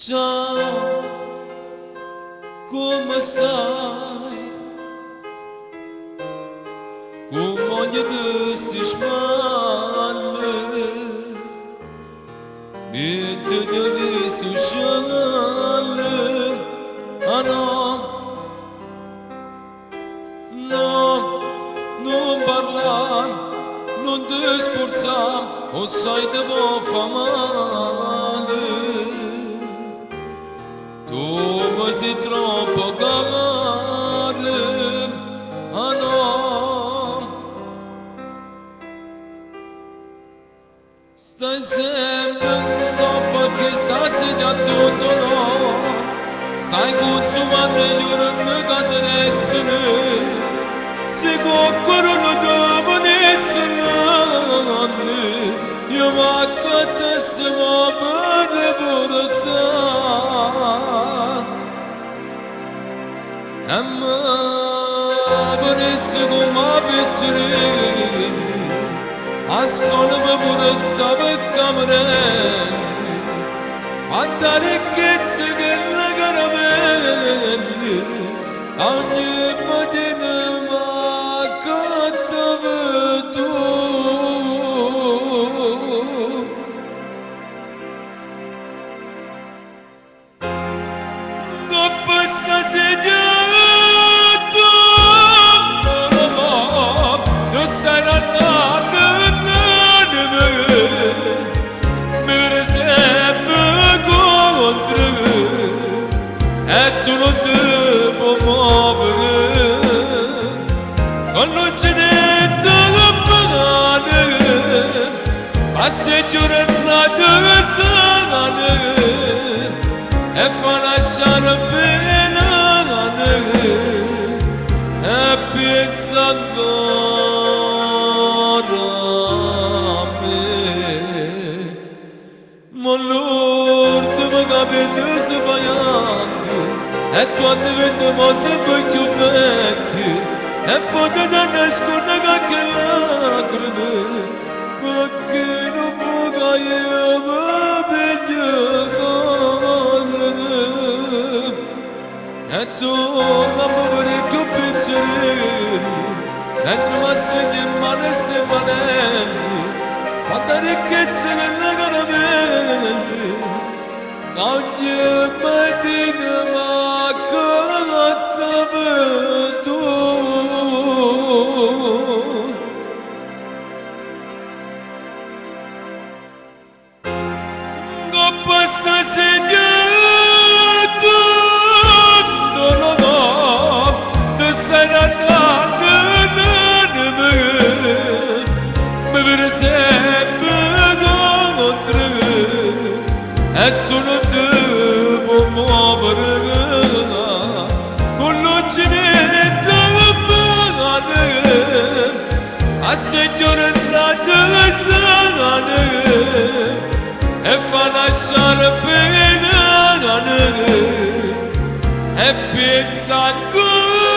Ciao, come stai? Cum ogni desti spalle Bitte de vistu scialle Ah no, no, non parlar, non ti sforzar O sai te può fa male Tu mi sei troppo care Ah no Stai sempre dopo che stai da tutto no Stai consumando gli urni che ti restano Se qualcuno non ti venissero Io mi accattasimo per portare E mi venisse come piccere Ascolami pure te per camere Quanta ricchezza che la caramelli Ogni mattina mi accattavi tu Dopo sta sediata Tu sei andata E tu non ti puoi muovere Con l'uncinetto da pagare Passi giornate sana E fa lasciare pena E pensa ancora a me Ma l'ultimo capello si fa E quando vediamo sempre più vecchi E potete nascondere anche lacrime Perché non può io meglio correre E torniamo per i più piccoli Mentre mi segni in mano ste manelli Quanta ricchezza che la caramelli Ogni mattina mi accattavi tu Dopo sta sediata Tu sei andata Mi vedi sempre contro E tu non ti puoi muovere Con l'uncinetto da pagare A sei giornate sana E fa lasciare pena E pensa ancora